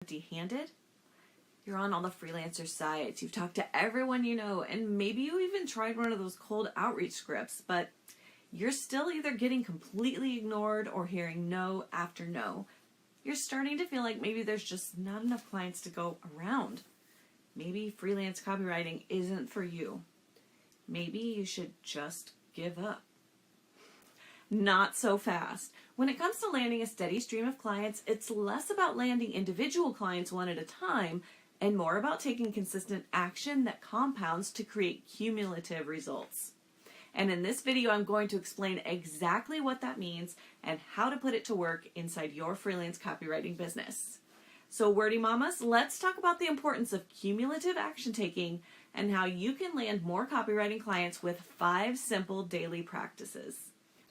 empty-handed? You're on all the freelancer sites, you've talked to everyone you know, and maybe you even tried one of those cold outreach scripts, but you're still either getting completely ignored or hearing no after no. You're starting to feel like maybe there's just not enough clients to go around. Maybe freelance copywriting isn't for you. Maybe you should just give up. Not so fast. When it comes to landing a steady stream of clients, it's less about landing individual clients one at a time and more about taking consistent action that compounds to create cumulative results. And in this video, I'm going to explain exactly what that means and how to put it to work inside your freelance copywriting business. So Wordy Mamas, let's talk about the importance of cumulative action taking and how you can land more copywriting clients with 5 simple daily practices.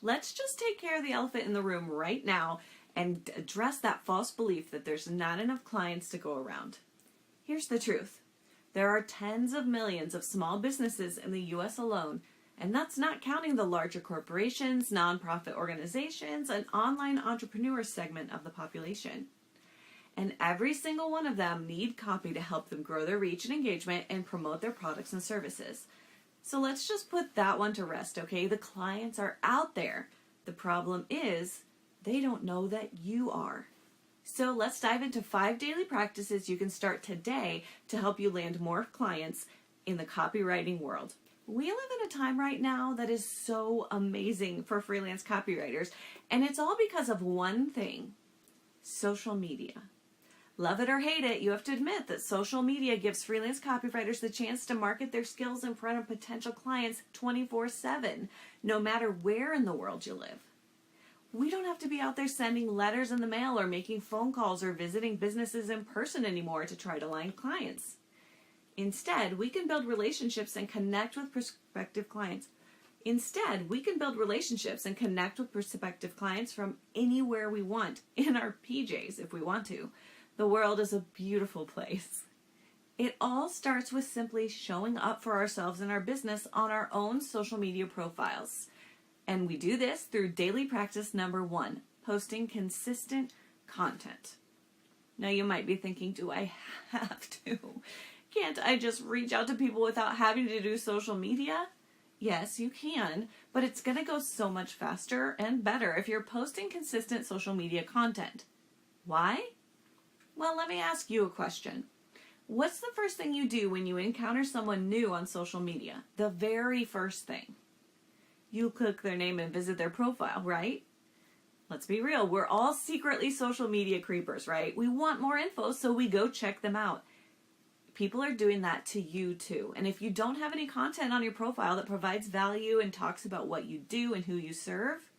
Let's just take care of the elephant in the room right now and address that false belief that there's not enough clients to go around. Here's the truth. There are tens of millions of small businesses in the US alone, and that's not counting the larger corporations, nonprofit organizations, and online entrepreneur segment of the population. And every single one of them need copy to help them grow their reach and engagement and promote their products and services. So let's just put that one to rest, okay? The clients are out there. The problem is they don't know that you are. So let's dive into 5 daily practices you can start today to help you land more clients in the copywriting world. We live in a time right now that is so amazing for freelance copywriters, and it's all because of one thing: social media. Love it or hate it, you have to admit that social media gives freelance copywriters the chance to market their skills in front of potential clients 24/7, no matter where in the world you live. We don't have to be out there sending letters in the mail or making phone calls or visiting businesses in person anymore to try to land clients. Instead, we can build relationships and connect with prospective clients. From anywhere we want, in our PJs if we want to. The world is a beautiful place. It all starts with simply showing up for ourselves and our business on our own social media profiles. And we do this through daily practice number 1, posting consistent content. Now you might be thinking, do I have to? Can't I just reach out to people without having to do social media? Yes, you can, but it's going to go so much faster and better if you're posting consistent social media content. Why? Well, let me ask you a question. What's the first thing you do when you encounter someone new on social media? The very first thing. You click their name and visit their profile, right? Let's be real, we're all secretly social media creepers, right? We want more info, so we go check them out. People are doing that to you too. And if you don't have any content on your profile that provides value and talks about what you do and who you serve,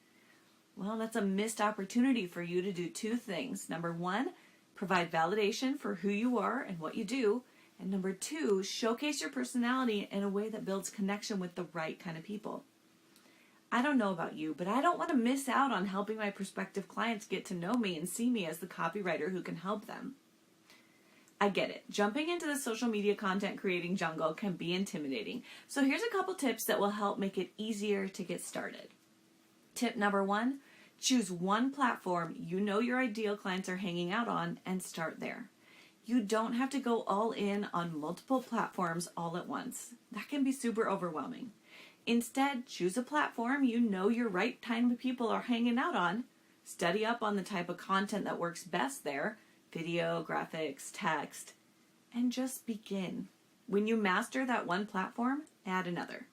well, that's a missed opportunity for you to do 2 things. Number 1, provide validation for who you are and what you do. And number 2, showcase your personality in a way that builds connection with the right kind of people. I don't know about you, but I don't want to miss out on helping my prospective clients get to know me and see me as the copywriter who can help them. I get it. Jumping into the social media content creating jungle can be intimidating. So here's a couple tips that will help make it easier to get started. Tip number 1, choose one platform you know your ideal clients are hanging out on and start there. You don't have to go all in on multiple platforms all at once. That can be super overwhelming. Instead, choose a platform you know your right kind of people are hanging out on. Study up on the type of content that works best there: video, graphics, text, and just begin. When you master that one platform, add another.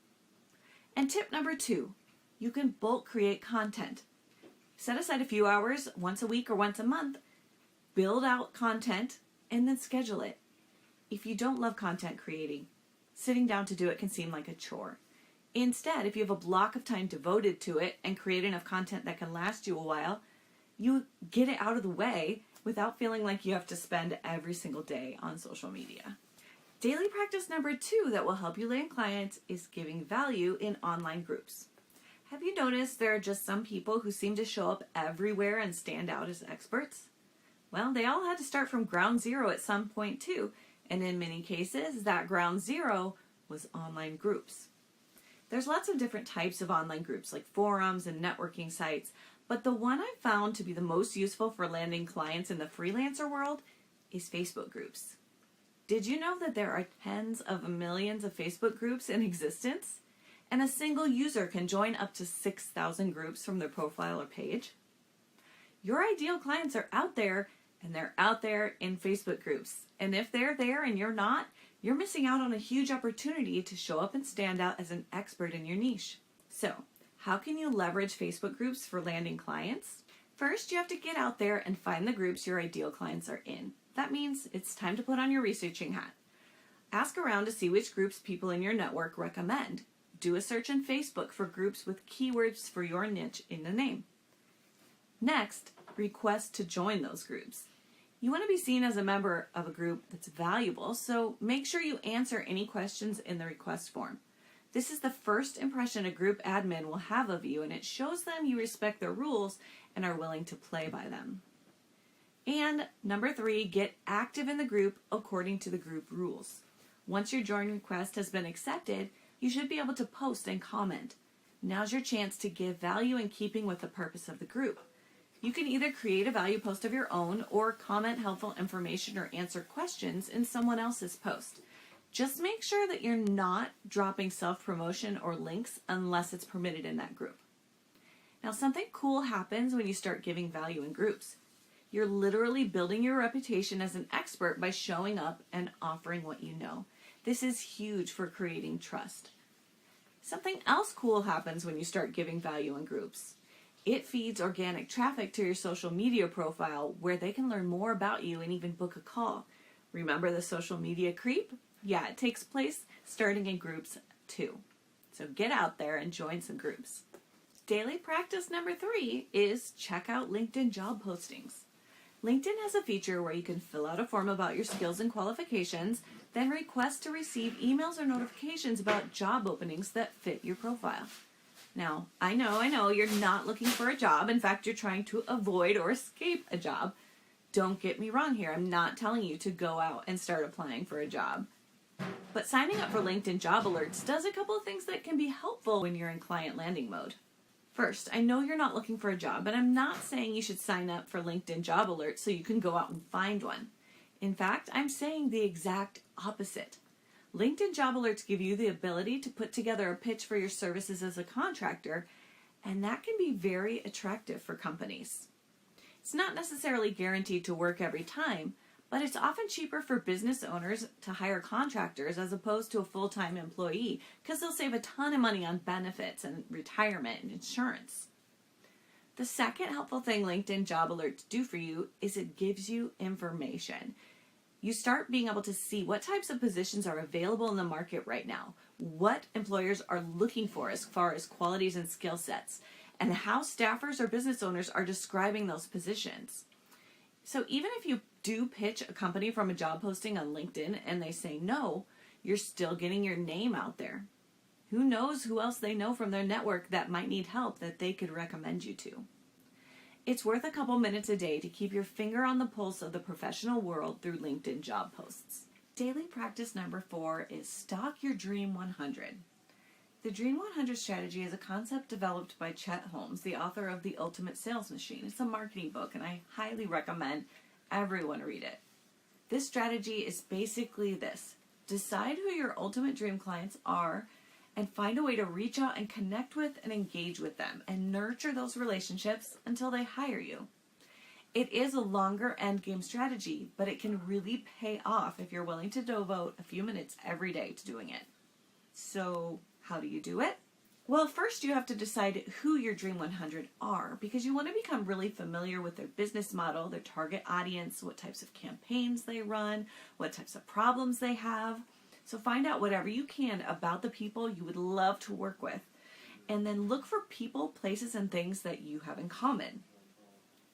And tip number 2, you can bulk create content. Set aside a few hours once a week or once a month, build out content, and then schedule it. If you don't love content creating, sitting down to do it can seem like a chore. Instead, if you have a block of time devoted to it and create enough content that can last you a while, you get it out of the way without feeling like you have to spend every single day on social media. Daily practice number 2 that will help you land clients is giving value in online groups. Have you noticed there are just some people who seem to show up everywhere and stand out as experts? Well, they all had to start from ground zero at some point too, and in many cases, that ground zero was online groups. There's lots of different types of online groups like forums and networking sites, but the one I found to be the most useful for landing clients in the freelancer world is Facebook groups. Did you know that there are tens of millions of Facebook groups in existence? And a single user can join up to 6,000 groups from their profile or page? Your ideal clients are out there, and they're out there in Facebook groups. And if they're there and you're not, you're missing out on a huge opportunity to show up and stand out as an expert in your niche. So, how can you leverage Facebook groups for landing clients? First, you have to get out there and find the groups your ideal clients are in. That means it's time to put on your researching hat. Ask around to see which groups people in your network recommend. Do a search in Facebook for groups with keywords for your niche in the name. Next, request to join those groups. You want to be seen as a member of a group that's valuable, so make sure you answer any questions in the request form. This is the first impression a group admin will have of you, and it shows them you respect their rules and are willing to play by them. And number 3, get active in the group according to the group rules. Once your join request has been accepted, you should be able to post and comment. Now's your chance to give value in keeping with the purpose of the group. You can either create a value post of your own or comment helpful information or answer questions in someone else's post. Just make sure that you're not dropping self-promotion or links unless it's permitted in that group. Now, something cool happens when you start giving value in groups. You're literally building your reputation as an expert by showing up and offering what you know. This is huge for creating trust. Something else cool happens when you start giving value in groups. It feeds organic traffic to your social media profile where they can learn more about you and even book a call. Remember the social media creep? Yeah, it takes place starting in groups too. So get out there and join some groups. Daily practice number 3 is check out LinkedIn job postings. LinkedIn has a feature where you can fill out a form about your skills and qualifications, then request to receive emails or notifications about job openings that fit your profile. Now, I know, you're not looking for a job. In fact, you're trying to avoid or escape a job. Don't get me wrong here. I'm not telling you to go out and start applying for a job. But signing up for LinkedIn job alerts does a couple of things that can be helpful when you're in client landing mode. First, I know you're not looking for a job, and I'm not saying you should sign up for LinkedIn job alerts so you can go out and find one. In fact, I'm saying the exact opposite. LinkedIn job alerts give you the ability to put together a pitch for your services as a contractor, and that can be very attractive for companies. It's not necessarily guaranteed to work every time, but it's often cheaper for business owners to hire contractors as opposed to a full-time employee because they'll save a ton of money on benefits and retirement and insurance. The second helpful thing LinkedIn job alerts do for you is it gives you information. You start being able to see what types of positions are available in the market right now, what employers are looking for as far as qualities and skill sets, and how staffers or business owners are describing those positions. So even if you do pitch a company from a job posting on LinkedIn and they say no, you're still getting your name out there. Who knows who else they know from their network that might need help that they could recommend you to. It's worth a couple minutes a day to keep your finger on the pulse of the professional world through LinkedIn job posts. Daily practice number 4 is stalk your Dream 100. The Dream 100 strategy is a concept developed by Chet Holmes, the author of The Ultimate Sales Machine. It's a marketing book, and I highly recommend everyone read it. This strategy is basically this. Decide who your ultimate dream clients are and find a way to reach out and connect with and engage with them and nurture those relationships until they hire you. It is a longer end game strategy, but it can really pay off if you're willing to devote a few minutes every day to doing it. So, how do you do it? Well, first you have to decide who your Dream 100 are because you want to become really familiar with their business model, their target audience, what types of campaigns they run, what types of problems they have. So find out whatever you can about the people you would love to work with, and then look for people, places, and things that you have in common.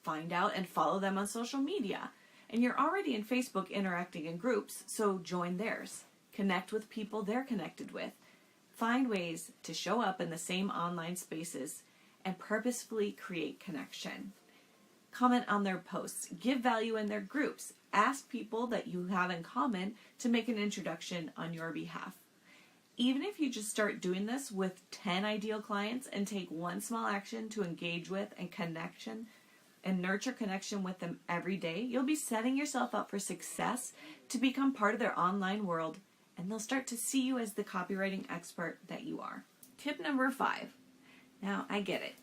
Find out and follow them on social media. And you're already in Facebook interacting in groups, so join theirs. Connect with people they're connected with. Find ways to show up in the same online spaces and purposefully create connection. Comment on their posts. Give value in their groups. Ask people that you have in common to make an introduction on your behalf. Even if you just start doing this with 10 ideal clients and take one small action to engage with and connection, and nurture connection with them every day, you'll be setting yourself up for success to become part of their online world, and they'll start to see you as the copywriting expert that you are. Tip number 5. Now, I get it.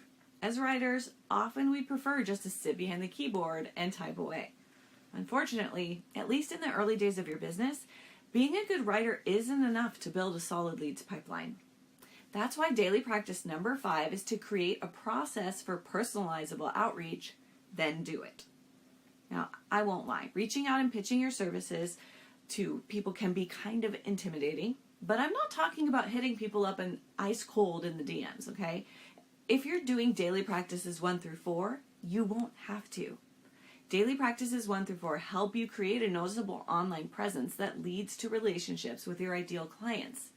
As writers, often we prefer just to sit behind the keyboard and type away. Unfortunately, at least in the early days of your business, being a good writer isn't enough to build a solid leads pipeline. That's why daily practice number 5 is to create a process for personalizable outreach, then do it. Now, I won't lie, reaching out and pitching your services to people can be kind of intimidating, but I'm not talking about hitting people up and ice cold in the DMs, okay? If you're doing daily practices 1 through 4, you won't have to. Daily practices 1 through 4 help you create a noticeable online presence that leads to relationships with your ideal clients.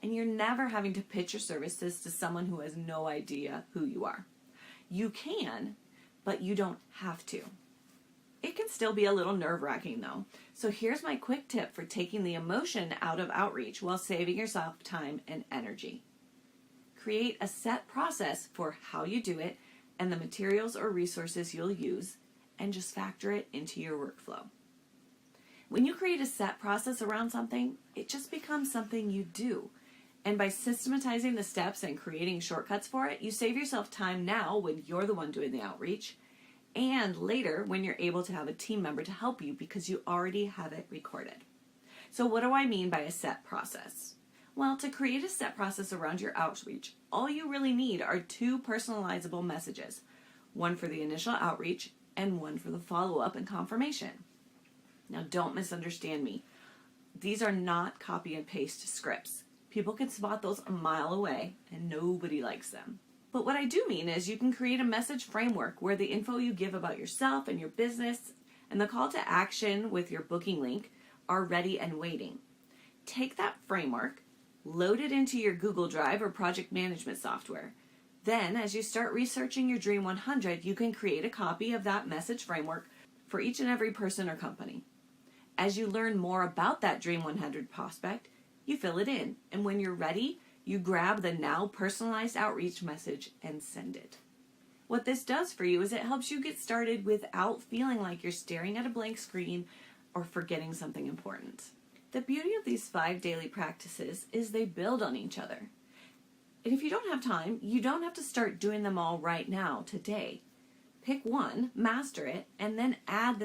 And you're never having to pitch your services to someone who has no idea who you are. You can, but you don't have to. It can still be a little nerve-wracking though. So here's my quick tip for taking the emotion out of outreach while saving yourself time and energy. Create a set process for how you do it and the materials or resources you'll use, and just factor it into your workflow. When you create a set process around something, it just becomes something you do. And by systematizing the steps and creating shortcuts for it, you save yourself time now when you're the one doing the outreach, and later when you're able to have a team member to help you because you already have it recorded. So what do I mean by a set process? Well, to create a set process around your outreach, all you really need are 2 personalizable messages, one for the initial outreach and one for the follow-up and confirmation. Now, don't misunderstand me. These are not copy and paste scripts. People can spot those a mile away, and nobody likes them. But what I do mean is you can create a message framework where the info you give about yourself and your business and the call to action with your booking link are ready and waiting. Take that framework, load it into your Google Drive or project management software. Then, as you start researching your Dream 100, you can create a copy of that message framework for each and every person or company. As you learn more about that Dream 100 prospect, you fill it in, and when you're ready, you grab the now personalized outreach message and send it. What this does for you is it helps you get started without feeling like you're staring at a blank screen or forgetting something important. The beauty of these 5 daily practices is they build on each other. And if you don't have time, you don't have to start doing them all right now, today. Pick one, master it, and then add the